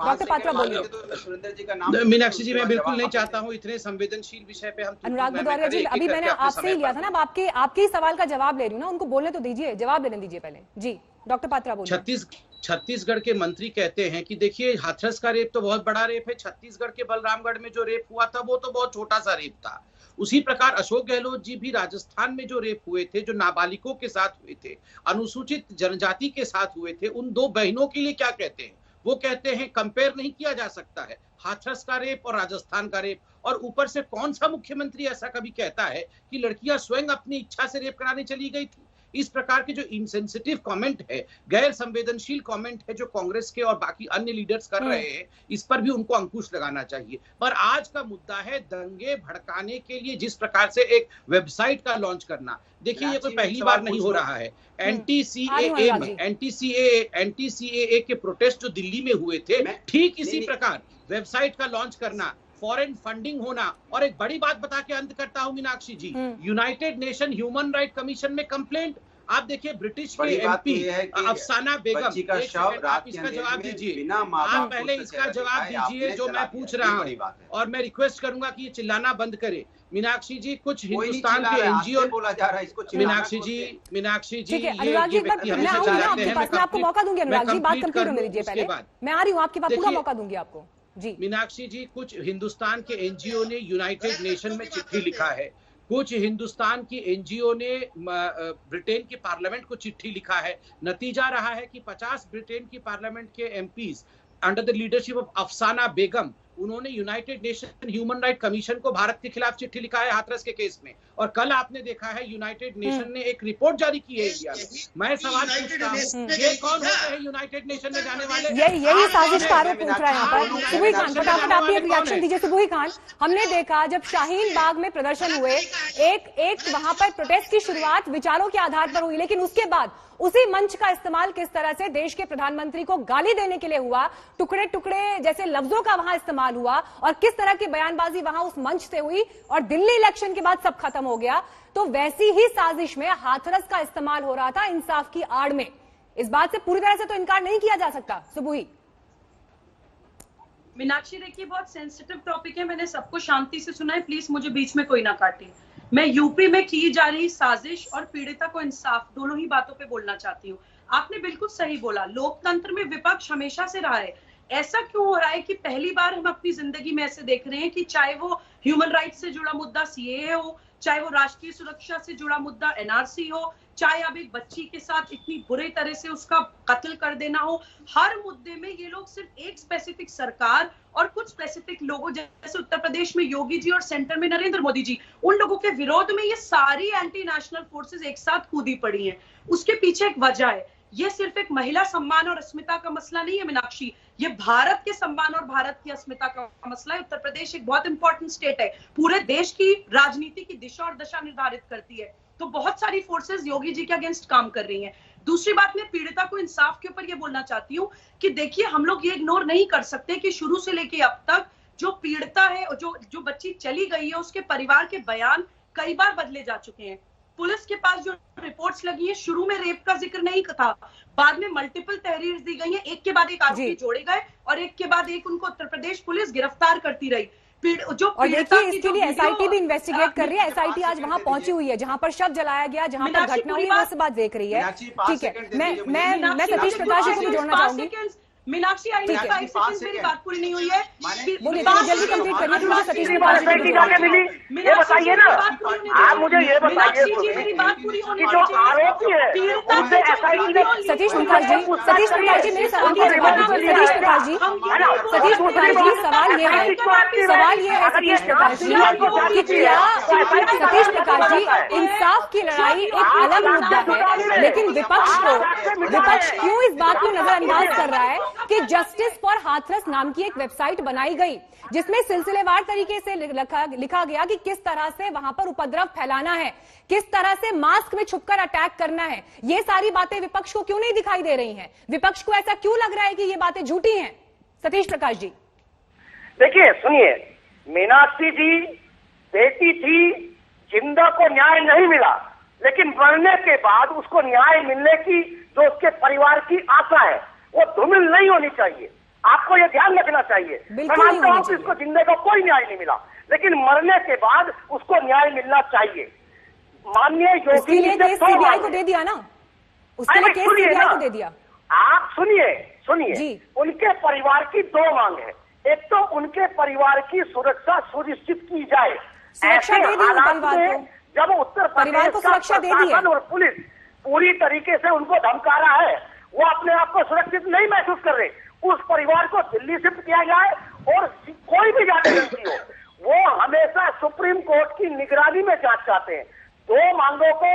डॉक्टर पात्रा बोलिए। सुरेंद्र जी का नाम मीनाक्षी जी, मैं बिल्कुल नहीं चाहता हूँ इतने संवेदनशील विषय पे हम। अनुराग भदौरिया जी, अभी मैंने आपसे ही लिया था ना, अब आपके ही सवाल का जवाब ले रही हूँ ना, उनको बोलने तो दीजिए, जवाब लेने दीजिए पहले। जी डॉक्टर पात्रा बोलिए। छत्तीसगढ़ के मंत्री कहते हैं कि देखिए हाथरस का रेप तो बहुत बड़ा रेप है, छत्तीसगढ़ के बलरामगढ़ में जो रेप हुआ था वो तो बहुत छोटा सा रेप था। उसी प्रकार अशोक गहलोत जी भी राजस्थान में जो रेप हुए थे, जो नाबालिगों के साथ हुए थे, अनुसूचित जनजाति के साथ हुए थे, उन 2 बहनों के लिए क्या कहते हैं? वो कहते हैं कंपेयर नहीं किया जा सकता है हाथरस का रेप और राजस्थान का रेप। और ऊपर से कौन सा मुख्यमंत्री ऐसा कभी कहता है कि लड़कियां स्वयं अपनी इच्छा से रेप कराने चली गई थी? इस प्रकार के जो इनसेंसिटिव कमेंट है, गैर संवेदनशील कमेंट है जो कांग्रेस के और बाकी अन्य लीडर्स कर रहे हैं, इस पर भी उनको अंकुश लगाना चाहिए। पर आज का मुद्दा है दंगे भड़काने के लिए जिस प्रकार से एक वेबसाइट का लॉन्च करना। देखिए, ये कोई पहली बार नहीं हो रहा है। एंटी-सीएए के प्रोटेस्ट जो दिल्ली में हुए थे, ठीक इसी प्रकार वेबसाइट का लॉन्च करना, फॉरेन फंडिंग होना। और एक बड़ी बात बता के अंत करता हूं Meenakshi ji, United Nation human right commission में कंप्लेंट। आप देखिए ब्रिटिश के एमपी अफसाना बेगम, आप इसका जवाब दीजिए, आप पहले इसका जवाब दीजिए जो मैं पूछ रहा हूँ, और मैं रिक्वेस्ट करूंगा कि ये चिल्लाना बंद करे। मीनाक्षी जी, कुछ हिंदुस्तान के एनजीओ बोला जा रहा है इसको। मीनाक्षी जी, अनुराग जी, मैं आपको मौका दूंगी। अनुराग जी, बात कंप्लीट होने दीजिए पहले, मैं आ रही हूँ आपके पास, पूरा मौका दूंगी आपको। जी मीनाक्षी जी, कुछ हिंदुस्तान के एनजीओ ने यूनाइटेड नेशन में चिट्ठी लिखा है, कुछ हिंदुस्तान की एनजीओ ने ब्रिटेन के पार्लियामेंट को चिट्ठी लिखा है। नतीजा रहा है कि 50 ब्रिटेन की पार्लियामेंट के MPs under the leadership of अफसाना बेगम, उन्होंने United Nation human right commission को भारत के खिलाफ चिट्ठी लिखा है हाथरस के केस में। और कल आपने देखा है यूनाइटेड नेशन ने एक रिपोर्ट जारी की है इंडिया में। मैं सवाल पूछता हूं, ये कौन होते हैं यूनाइटेड नेशन में जाने वाले? यही साजिश का आरोप पूछ रहा है यहाँ पर सुबुही खान। फटाफट आप एक रिएक्शन दीजिए सुबुही खान। हमने देखा जब शाहीन बाग में प्रदर्शन हुए, एक वहां पर प्रोटेस्ट की शुरुआत विचारों के आधार पर हुई, लेकिन उसके बाद उसी मंच का इस्तेमाल किस तरह से देश के प्रधानमंत्री को गाली देने के लिए हुआ, टुकड़े टुकड़े जैसे लफ्जों का वहां इस्तेमाल हुआ, और किस तरह की बयानबाजी वहां उस मंच से हुई, और दिल्ली इलेक्शन के बाद सब खत्म हो गया। तो वैसी ही साजिश में हाथरस का इस्तेमाल हो रहा था इंसाफ की आड़ में। इस बात से पूरी तरह से तो इनकार नहीं किया जा सकता। सुबुही मीनाक्षी, देखिए बहुत सेंसिटिव टॉपिक है, मैंने सबको शांति से सुना है, प्लीज मुझे बीच में कोई ना काटे। मैं यूपी में की जा रही साजिश और पीड़िता को इंसाफ दोनों ही बातों पे बोलना चाहती हूँ। आपने बिल्कुल सही बोला, लोकतंत्र में विपक्ष हमेशा से रहा है। ऐसा क्यों हो रहा है कि पहली बार हम अपनी जिंदगी में ऐसे देख रहे हैं कि चाहे वो ह्यूमन राइट्स से जुड़ा मुद्दा सीएए हो, चाहे वो राष्ट्रीय सुरक्षा से जुड़ा मुद्दा एनआरसी हो, चाहे अब एक बच्ची के साथ इतनी बुरी तरह से उसका कत्ल कर देना हो, हर मुद्दे में ये लोग सिर्फ एक स्पेसिफिक सरकार और कुछ स्पेसिफिक लोगों, जैसे उत्तर प्रदेश में योगी जी और सेंटर में नरेंद्र मोदी जी, उन लोगों के विरोध में ये सारी एंटी नेशनल फोर्सेस एक साथ कूदी पड़ी हैं। उसके पीछे एक वजह है, ये सिर्फ एक महिला सम्मान और अस्मिता का मसला नहीं है मीनाक्षी, ये भारत के सम्मान और भारत की अस्मिता का मसला है। उत्तर प्रदेश एक बहुत इंपॉर्टेंट स्टेट है, पूरे देश की राजनीति की दिशा और दशा निर्धारित करती है। तो बहुत सारी फोर्सेस योगी जी के अगेंस्ट काम कर रही हैं। दूसरी बात, मैं पीड़िता को इंसाफ के ऊपर ये बोलना चाहती हूँ कि देखिए, हम लोग ये इग्नोर नहीं कर सकते कि शुरू से लेके अब तक जो पीड़िता है, जो बच्ची चली गई है, उसके परिवार के बयान कई बार बदले जा चुके हैं। पुलिस के पास जो रिपोर्ट्स लगी है, शुरू में रेप का जिक्र नहीं था, बाद में मल्टीपल तहरीर दी गई है, एक के बाद एक आरोपी जोड़े गए और एक के बाद एक उनको उत्तर प्रदेश पुलिस गिरफ्तार करती रही। और देखिए, इसके लिए एसआईटी भी इन्वेस्टिगेट कर रही है। एसआईटी आज वहां पहुंची हुई है जहां पर शव जलाया गया, जहां पर घटना हुई, वो सब बात देख रही है। ठीक है, मैं सतीश प्रकाश जी को भी जोड़ना चाहूंगी। मीनाक्षी, आई नहीं 5 सेकंड मेरी बात पूरी नहीं हुई है, बोलिए, जल्दी कंप्लीट करिए। मुझे सतीश प्रकाश जी को ये बताइए ना, आप मुझे ये बताइए मेरी बात पूरी होनी जो आरोपी है उसे एसआईटी ने। सतीश प्रकाश जी मेरे सवाल का जवाब दीजिए। सतीश प्रकाश जी सवाल ये है सतीश प्रकाश जी कि क्या सतीश प्रकाश जी, इंसाफ की लड़ाई एक अलग मुद्दा है, लेकिन विपक्ष क्यों इस बात को नजरअंदाज कर रहा है कि जस्टिस फॉर हाथरस नाम की एक वेबसाइट बनाई गई जिसमें सिलसिलेवार तरीके से लिखा गया कि किस तरह से वहां पर उपद्रव फैलाना है, किस तरह से मास्क में छुपकर अटैक करना है। ये सारी बातें विपक्ष को क्यों नहीं दिखाई दे रही हैं? विपक्ष को ऐसा क्यों लग रहा है कि ये बातें झूठी हैं? सतीश प्रकाश जी देखिए, सुनिए, मीनाक्षी जी बेटी थी, जिंदा को न्याय नहीं मिला, लेकिन मरने के बाद उसको न्याय मिलने की जो उसके परिवार की आशा है वो धूमिल नहीं होनी चाहिए। आपको ये ध्यान रखना चाहिए। मैं मानता हूं कि उसको जिंदगी को कोई न्याय नहीं मिला, लेकिन मरने के बाद उसको न्याय मिलना चाहिए। माननीय योगी जी ने सीबीआई को दे दिया ना, उसके लिए केस सीबीआई को दे दिया। आप सुनिए, उनके परिवार की 2 मांग है। एक तो उनके परिवार की सुरक्षा सुनिश्चित की जाए। सुरक्षा दे दी परिवार को, जब उत्तर प्रदेश का प्रशासन और पुलिस पूरी तरीके से उनको धमका रहा है, वो अपने आप को सुरक्षित नहीं महसूस कर रहे, उस परिवार को दिल्ली शिफ्ट किया जाए और कोई भी जांच एजेंसी हो, वो हमेशा सुप्रीम कोर्ट की निगरानी में जांच चाहते हैं। 2 मांगों को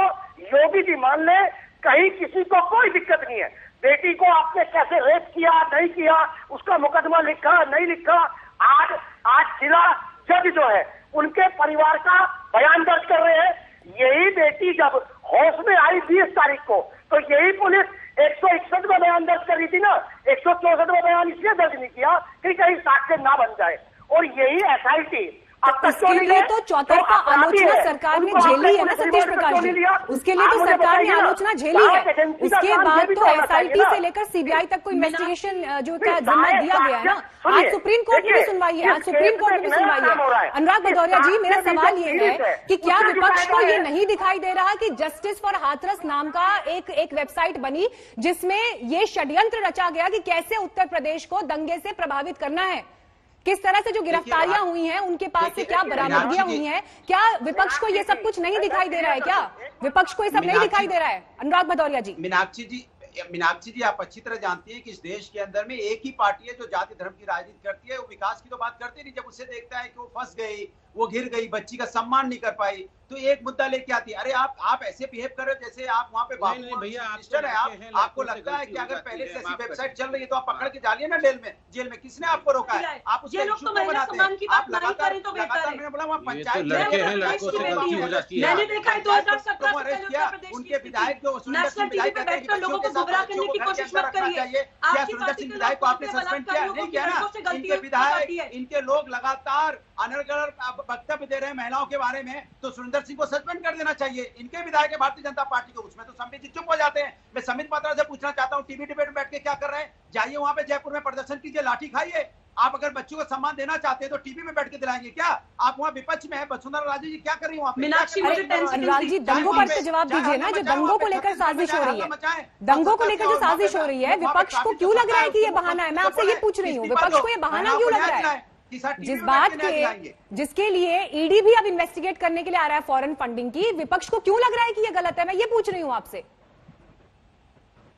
योगी जी मान ले, कहीं किसी को कोई दिक्कत नहीं है। बेटी को आपने कैसे रेप किया, नहीं किया, उसका मुकदमा लिखा नहीं लिखा, आज जिला जज जो है उनके परिवार का बयान दर्ज कर रहे हैं। यही बेटी जब होश में आई 20 तारीख को, तो यही पुलिस 161 में बयान दर्ज कर रही थी ना, 164 में बयान इसलिए दर्ज नहीं किया कि कहीं साक्ष्य ना बन जाए। और यही एसआईटी उसके लिए तो चौतरफा आलोचना सरकार ने झेली है ना सतीश प्रकाश जी, उसके लिए तो सरकार ने आलोचना झेली है। उसके बाद तो एसआईटी से लेकर सीबीआई तक को इन्वेस्टिगेशन जो का जिम्मा दिया गया है ना। आज सुप्रीम कोर्ट में भी सुनवाई है, अनुराग भदौरिया जी, मेरा सवाल ये है कि क्या विपक्ष को ये नहीं दिखाई दे रहा कि जस्टिस फॉर हाथरस नाम का एक वेबसाइट बनी जिसमें ये षड्यंत्र रचा गया कि कैसे उत्तर प्रदेश को दंगे से प्रभावित करना है, किस तरह से जो गिरफ्तारियां हुई हैं उनके पास से क्या बरामदगियां हुई हैं, क्या विपक्ष को ये सब कुछ नहीं दिखाई दे रहा है? क्या विपक्ष को ये सब नहीं दिखाई दे रहा है? अनुराग भदौरिया जी। मीनाक्षी जी, मीनाक्षी जी, आप अच्छी तरह जानती हैं कि इस देश के अंदर में एक ही पार्टी है जो जाति धर्म की राजनीति करती है। वो विकास की तो बात करती नहीं। जब उससे देखता है कि वो फंस गई, वो गिर गई, बच्ची का सम्मान नहीं कर पाई, तो एक मुद्दा लेके आती है। अरे आप ऐसे बिहेव कर रहे हो जैसे आप वहाँ पे भैया आपको लगता है कि अगर पहले से ऐसी वेबसाइट चल रही है तो आप पकड़ के डालिए ना जेल में। किसने आपको रोका है? आप उसके इशू को बनाते हैं। आप लगातार मैंने बोला वहाँ पंचायत मैंने देखा है 2017 से अरेस्ट किया उनके विधायक जो सुरेंद्र सिंह विधायक कहते हैं कि लोगों को गुमराह करने की कोशिश मत करिए। क्या सुरेंद्र सिंह विधायक को आपने सस्पेंड किया? नहीं किया ना। इनके विधायक, इनके लोग लगातार अनर्गल वक्तव्य दे रहे हैं महिलाओं के बारे में, तो सुरेंद्र सिंह को सस्पेंड कर देना चाहिए। इनके विधायक है भारतीय जनता पार्टी को, उसमें तो संबित जी चुप हो जाते हैं। मैं समित पात्रा से पूछना चाहता हूँ, टीवी डिबेट में बैठ के क्या कर रहे हैं? जाइए वहां पे जयपुर में प्रदर्शन कीजिए, लाठी खाइए। आप अगर बच्चों को सम्मान देना चाहते हैं तो टीवी में बैठ के दिलाएंगे क्या? आप वहाँ विपक्ष में है, वसुंधरा राजे जी क्या कर रही है वहाँ पे? मीनाक्षी, अनुराग जी, दंगों पर तो जवाब दीजिए ना। जो दंगों को लेकर साजिश हो रही है, दंगों को लेकर जो साजिश हो रही है, विपक्ष को क्यों लग रहा है कि ये बहाना है? मैं आपसे ये पूछ रही हूँ, विपक्ष को ये बहाना क्यों लग रहा है? जिस बात के जिसके लिए ईडी भी अब इन्वेस्टिगेट करने के लिए आ रहा है फॉरेन फंडिंग की, विपक्ष को क्यों लग रहा है कि ये गलत है? मैं ये पूछ रही हूँ आपसे।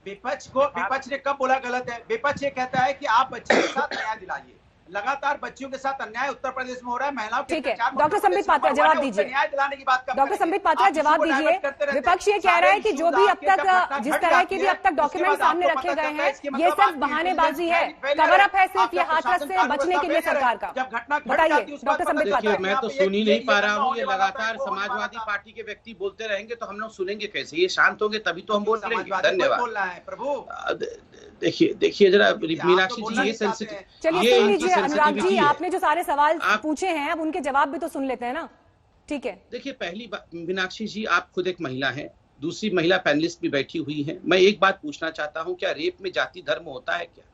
विपक्ष ने कब बोला गलत है? विपक्ष ये कहता है कि आप बच्चे के साथ न्याय दिलाइए। लगातार बच्चियों के साथ अन्याय उत्तर प्रदेश में हो रहा है। महिलाओं ठीक है, डॉक्टर संबित पात्रा जवाब दीजिए। न्याय दिलाने की बात डॉक्टर संबित पात्रा जवाब दीजिए। विपक्ष ये कह रहा है कि जो भी अब तक जिस तरह के भी अब तक डॉक्यूमेंट सामने रखे गए हैं, ये सिर्फ बहानेबाजी है, कवर अप है सिर्फ ये हाथरस से बचने के लिए सरकार का। बताइए डॉक्टर संबित पात्रा। मैं तो सुन ही नहीं पा रहा हूँ। ये लगातार समाजवादी पार्टी के व्यक्ति बोलते रहेंगे तो हम लोग सुनेंगे कैसे? ये शांत होंगे तभी तो हम बोल रहे हैं। धन्यवाद। प्रभु देखिए जरा मीनाक्षी जी, ये सेंसिटिव। चलिए सुन लीजिए अनुराग जी, आपने जो सारे सवाल पूछे हैं अब उनके जवाब भी तो सुन लेते हैं ना। ठीक है, देखिए पहली बात मीनाक्षी जी, आप खुद एक महिला हैं, दूसरी महिला पैनलिस्ट भी बैठी हुई हैं। मैं एक बात पूछना चाहता हूं, क्या रेप में जाति धर्म होता है क्या?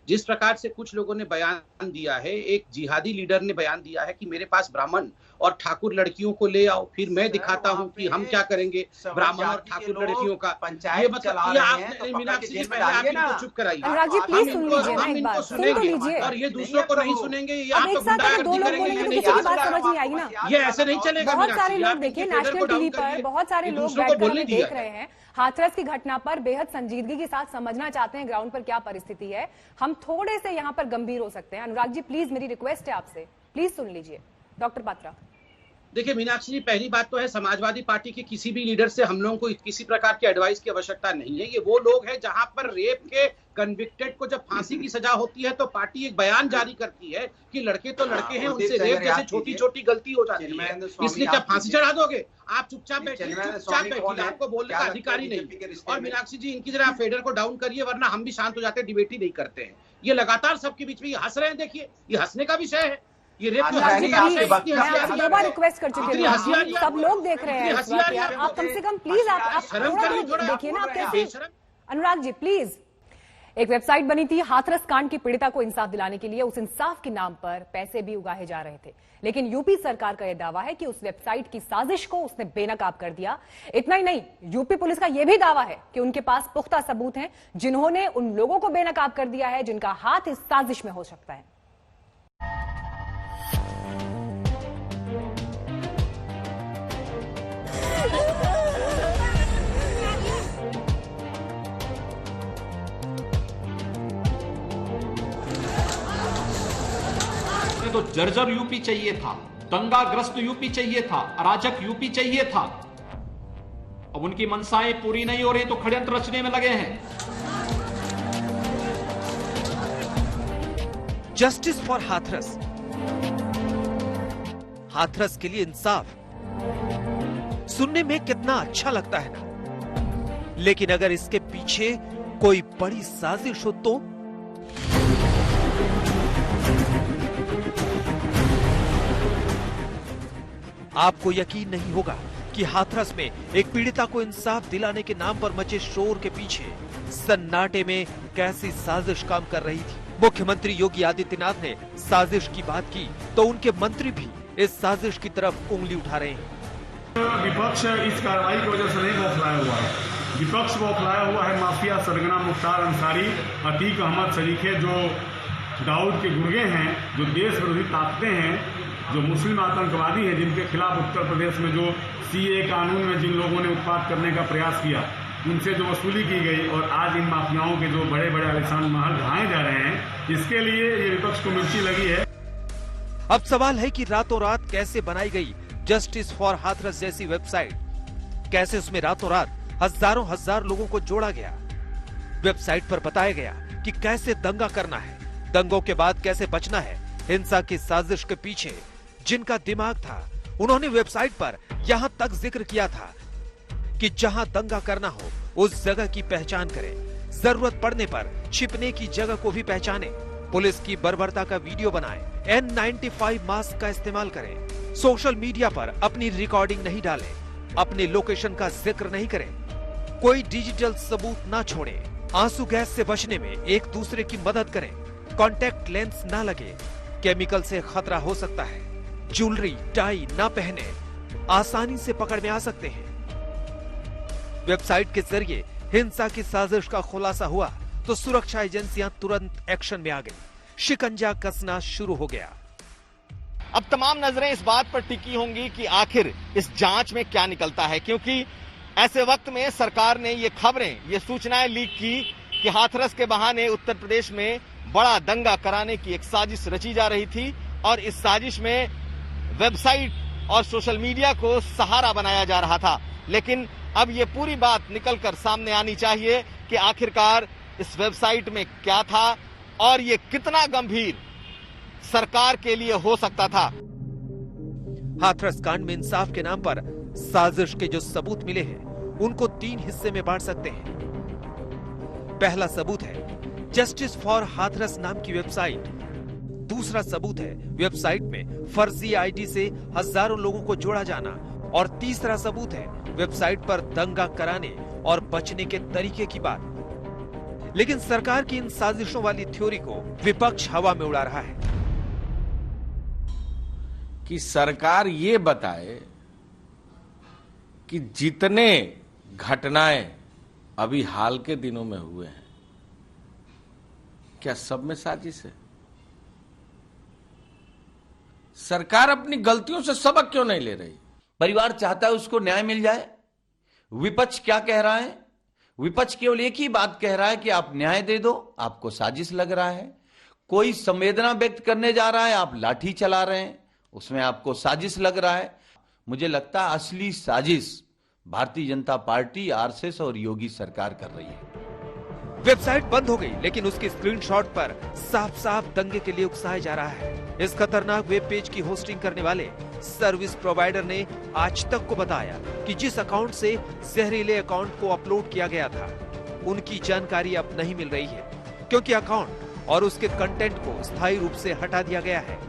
जिस प्रकार से कुछ लोगों ने बयान दिया है, एक जिहादी लीडर ने बयान दिया है कि मेरे पास ब्राह्मण और ठाकुर लड़कियों को ले आओ, फिर मैं दिखाता हूं कि हम क्या करेंगे ब्राह्मण और ठाकुर लड़कियों का। ये मतलब आप मीनाक्षी जी पहले आप इनको चुप कराइए। अनुराग जी प्लीज सुन लीजिए ना, एक बार सुन तो लीजिए। और ये दूसरों को नहीं सुनेंगे, ये आप एक साथ अगर दो लोग बोलेंगे तो किसी की बात समझ नहीं आएगी ना। ये ऐसे नहीं चलेगा। बहुत सारे लोग देखिए नेशनल टीवी पर, बहुत सारे लोग बैठकर हमें देख रहे हैं, हाथरस की घटना पर बेहद संजीदगी के साथ समझना चाहते हैं ग्राउंड पर क्या परिस्थिति है। हम थोड़े से यहाँ पर गंभीर हो सकते हैं। अनुराग जी प्लीज, मेरी रिक्वेस्ट है आपसे, प्लीज सुन लीजिए। डॉक्टर पात्रा। देखिए मीनाक्षी जी, पहली बात तो है समाजवादी पार्टी के किसी भी लीडर से हम लोगों को किसी प्रकार की एडवाइस की आवश्यकता नहीं है। ये वो लोग हैं जहां पर रेप के कन्विक्टेड को जब फांसी की सजा होती है तो पार्टी एक बयान जारी करती है कि लड़के तो लड़के हैं, उनसे रेप जैसे छोटी छोटी गलती हो जाती है, इसलिए क्या फांसी चढ़ा दोगे? आप चुपचाप बैठिए, आपको बोलने का अधिकारी नहीं। और मीनाक्षी जी, इनकी जरा फेडर को डाउन करिए, वरना हम भी शांत हो जाते हैं, डिबेट ही नहीं करते हैं। ये लगातार सबके बीच में हंस रहे हैं। देखिए ये हंसने का विषय है। ये रेप दो बार रिक्वेस्ट कर चुके हैं, सब लोग देख रहे हैं। आप कम से कम प्लीज आप देखिए ना, आप कैसे। अनुराग जी प्लीज। एक वेबसाइट बनी थी हाथरस कांड की पीड़िता को इंसाफ दिलाने के लिए। उस इंसाफ के नाम पर पैसे भी उगाहे जा रहे थे, लेकिन यूपी सरकार का यह दावा है कि उस वेबसाइट की साजिश को उसने बेनकाब कर दिया। इतना ही नहीं, यूपी पुलिस का यह भी दावा है कि उनके पास पुख्ता सबूत हैं जिन्होंने उन लोगों को बेनकाब कर दिया है जिनका हाथ इस साजिश में हो सकता है। तो जर्जर यूपी चाहिए था, दंगाग्रस्त यूपी चाहिए था, अराजक यूपी चाहिए था। अब उनकी मनसाएं पूरी नहीं हो रही तो षड्यंत्र रचने में लगे हैं। जस्टिस फॉर हाथरस, हाथरस के लिए इंसाफ सुनने में कितना अच्छा लगता है ना, लेकिन अगर इसके पीछे कोई बड़ी साजिश हो तो आपको यकीन नहीं होगा कि हाथरस में एक पीड़िता को इंसाफ दिलाने के नाम पर मचे शोर के पीछे सन्नाटे में कैसी साजिश काम कर रही थी। मुख्यमंत्री योगी आदित्यनाथ ने साजिश की बात की तो उनके मंत्री भी इस साजिश की तरफ उंगली उठा रहे हैं। विपक्ष इस कार्रवाई की वजह से नहीं बौखलाया हुआ है, विपक्ष बौखलाया हुआ है माफिया सरगना मुख्तार अंसारी, अतीक अहमद शरीखे, जो दाऊद के गुर्गे हैं, जो देश विरोधी ताकतें हैं, जो मुस्लिम आतंकवादी हैं, जिनके खिलाफ उत्तर प्रदेश में जो सीए कानून में जिन लोगों ने उत्पात करने का प्रयास किया, उनसे जो वसूली की गई और आज इन माफियाओं के जो बड़े बड़े आलीशान महल ढहाए जा रहे हैं, इसके लिए ये विपक्ष को मिर्ची लगी है। अब सवाल है कि रातों रात कैसे बनाई गई जस्टिस फॉर हाथरस जैसी वेबसाइट, कैसे उसमें रातों रात हजारों हजार लोगों को जोड़ा गया। वेबसाइट पर बताया गया कि कैसे दंगा करना है, दंगों के बाद कैसे बचना है। हिंसा की साजिश के पीछे जिनका दिमाग था, उन्होंने वेबसाइट पर यहां तक जिक्र किया था कि जहां दंगा करना हो उस जगह की पहचान करें, जरूरत पड़ने पर छिपने की जगह को भी पहचाने, पुलिस की बर्बरता का वीडियो बनाएं, N95 मास्क का इस्तेमाल करें, सोशल मीडिया पर अपनी रिकॉर्डिंग नहीं डालें, अपने लोकेशन का जिक्र नहीं करें, कोई डिजिटल सबूत ना छोड़े, आंसू गैस से बचने में एक दूसरे की मदद करें, कॉन्टैक्ट लेंस ना लगे, केमिकल से खतरा हो सकता है, ज्वेलरी टाई ना पहने, आसानी से पकड़ में आ सकते हैं। वेबसाइट के जरिए हिंसा की साजिश का खुलासा हुआ तो सुरक्षा एजेंसियां तुरंत एक्शन में आ गई, शिकंजा कसना शुरू हो गया। अब तमाम नजरें इस बात पर टिकी होंगी कि आखिर इस जांच में क्या निकलता है, क्योंकि ऐसे वक्त में सरकार ने ये खबरें, ये सूचनाएं लीक की कि हाथरस के बहाने उत्तर प्रदेश में बड़ा दंगा कराने की एक साजिश रची जा रही थी और इस साजिश में वेबसाइट और सोशल मीडिया को सहारा बनाया जा रहा था। लेकिन अब ये पूरी बात निकलकर सामने आनी चाहिए कि आखिरकार इस वेबसाइट में क्या था और ये कितना गंभीर सरकार के लिए हो सकता था। हाथरस कांड में इंसाफ के नाम पर साजिश के जो सबूत मिले हैं, उनको 3 हिस्से में बांट सकते हैं। पहला सबूत है जस्टिस फॉर हाथरस नाम की वेबसाइट। दूसरा सबूत है वेबसाइट में फर्जी आईडी से हजारों लोगों को जोड़ा जाना। और तीसरा सबूत है वेबसाइट पर दंगा कराने और बचने के तरीके की बात। लेकिन सरकार की इन साजिशों वाली थ्योरी को विपक्ष हवा में उड़ा रहा है कि सरकार ये बताए कि जितने घटनाएं अभी हाल के दिनों में हुए हैं, क्या सब में साजिश है? सरकार अपनी गलतियों से सबक क्यों नहीं ले रही? परिवार चाहता है उसको न्याय मिल जाए। विपक्ष क्या कह रहा है? विपक्ष केवल एक ही बात कह रहा है कि आप न्याय दे दो, आपको साजिश लग रहा है। कोई संवेदना व्यक्त करने जा रहा है, आप लाठी चला रहे हैं, उसमें आपको साजिश लग रहा है। मुझे लगता है असली साजिश भारतीय जनता पार्टी, आरएसएस और योगी सरकार कर रही है। वेबसाइट बंद हो गई, लेकिन उसके स्क्रीनशॉट पर साफ साफ दंगे के लिए उकसाया जा रहा है। इस खतरनाक वेब पेज की होस्टिंग करने वाले सर्विस प्रोवाइडर ने आज तक को बताया कि जिस अकाउंट से जहरीले अकाउंट को अपलोड किया गया था, उनकी जानकारी अब नहीं मिल रही है, क्योंकि अकाउंट और उसके कंटेंट को स्थायी रूप से हटा दिया गया है।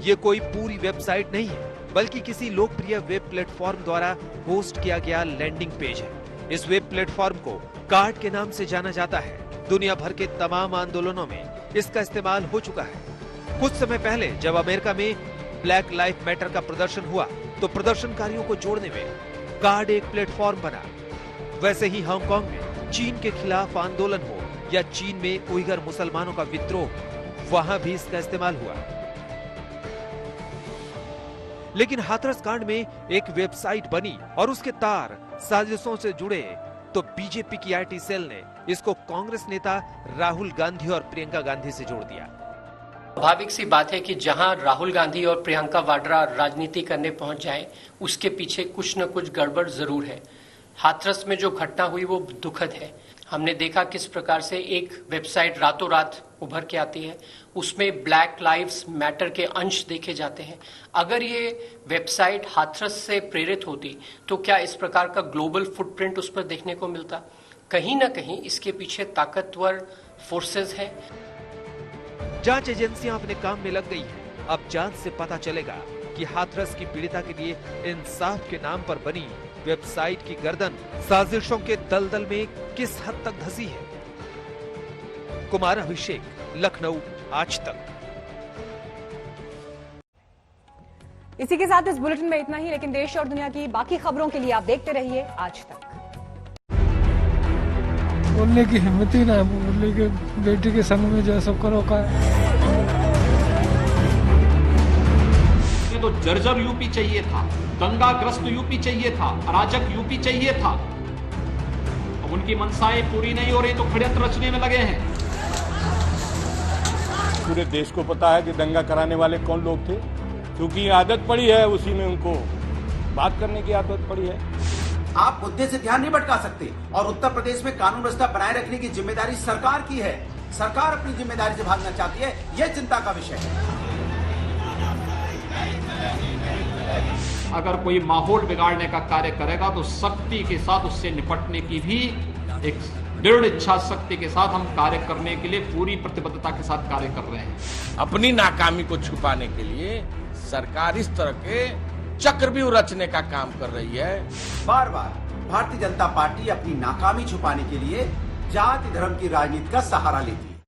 ये कोई पूरी वेबसाइट नहीं है, बल्कि किसी लोकप्रिय वेब प्लेटफॉर्म द्वारा होस्ट किया गया लैंडिंग पेज है। इस वेब प्लेटफॉर्म को कार्ड के नाम से जाना जाता है। दुनिया भर के तमाम आंदोलनों में इसका इस्तेमाल हो चुका है। कुछ समय पहले जब अमेरिका में ब्लैक लाइफ मैटर का प्रदर्शन हुआ, तो प्रदर्शनकारियों को जोड़ने में कार्ड एक प्लेटफॉर्म बना। वैसे ही हांगकांग में चीन के खिलाफ आंदोलन हो या चीन में उइगर मुसलमानों का विद्रोह, वहां भी इसका इस्तेमाल हुआ। लेकिन हाथरस कांड में एक वेबसाइट बनी और उसके तार साजिशों से जुड़े, तो बीजेपी की आईटी सेल ने इसको कांग्रेस नेता राहुल गांधी और प्रियंका गांधी से जोड़ दिया। स्वाभाविक सी बात है कि जहां राहुल गांधी और प्रियंका वाड्रा राजनीति करने पहुंच जाएं, उसके पीछे कुछ न कुछ गड़बड़ जरूर है। हाथरस में जो घटना हुई वो दुखद है। हमने देखा किस प्रकार से एक वेबसाइट रातों रात उभर के आती है, उसमें ब्लैक लाइव्स मैटर के अंश देखे जाते हैं। अगर ये वेबसाइट हाथरस से प्रेरित होती तो क्या इस प्रकार का ग्लोबल फुटप्रिंट उस पर देखने को मिलता? कहीं ना कहीं इसके पीछे ताकतवर फोर्सेस हैं। जांच एजेंसियां अपने काम में लग गई हैं। अब जांच से पता चलेगा कि हाथरस की पीड़िता के लिए इंसाफ के नाम पर बनी वेबसाइट की गर्दन साजिशों के दलदल में किस हद तक धंसी है। कुमार अभिषेक, लखनऊ, आज तक। इसी के साथ इस बुलेटिन में इतना ही, लेकिन देश और दुनिया की बाकी खबरों के लिए आप देखते रहिए आज तक। बोलने की हिम्मत ही ना है, बोलने के बेटी के संग में जैसा करो का। ये तो जर्जर यूपी चाहिए था, दंगाग्रस्त यूपी चाहिए था, अराजक यूपी चाहिए था। उनकी मंशाएं पूरी नहीं हो रही तो षड्यंत्र रचने में लगे हैं। पूरे देश को पता है कि दंगा कराने वाले कौन लोग थे, क्योंकि आदत पड़ी है, उसी में उनको बात करने की आदत पड़ी है। आप मुद्दे से ध्यान नहीं भटका सकते और उत्तर प्रदेश में कानून व्यवस्था बनाए रखने की जिम्मेदारी सरकार की है। सरकार अपनी जिम्मेदारी से भागना चाहती है, यह चिंता का विषय है। अगर कोई माहौल बिगाड़ने का कार्य करेगा तो सख्ती के साथ उससे निपटने की भी एक दृढ़ इच्छा शक्ति के साथ हम कार्य करने के लिए पूरी प्रतिबद्धता के साथ कार्य कर रहे हैं। अपनी नाकामी को छुपाने के लिए सरकार इस तरह के चक्रव्यूह रचने का काम कर रही है। बार बार भारतीय जनता पार्टी अपनी नाकामी छुपाने के लिए जाति धर्म की राजनीति का सहारा लेती है।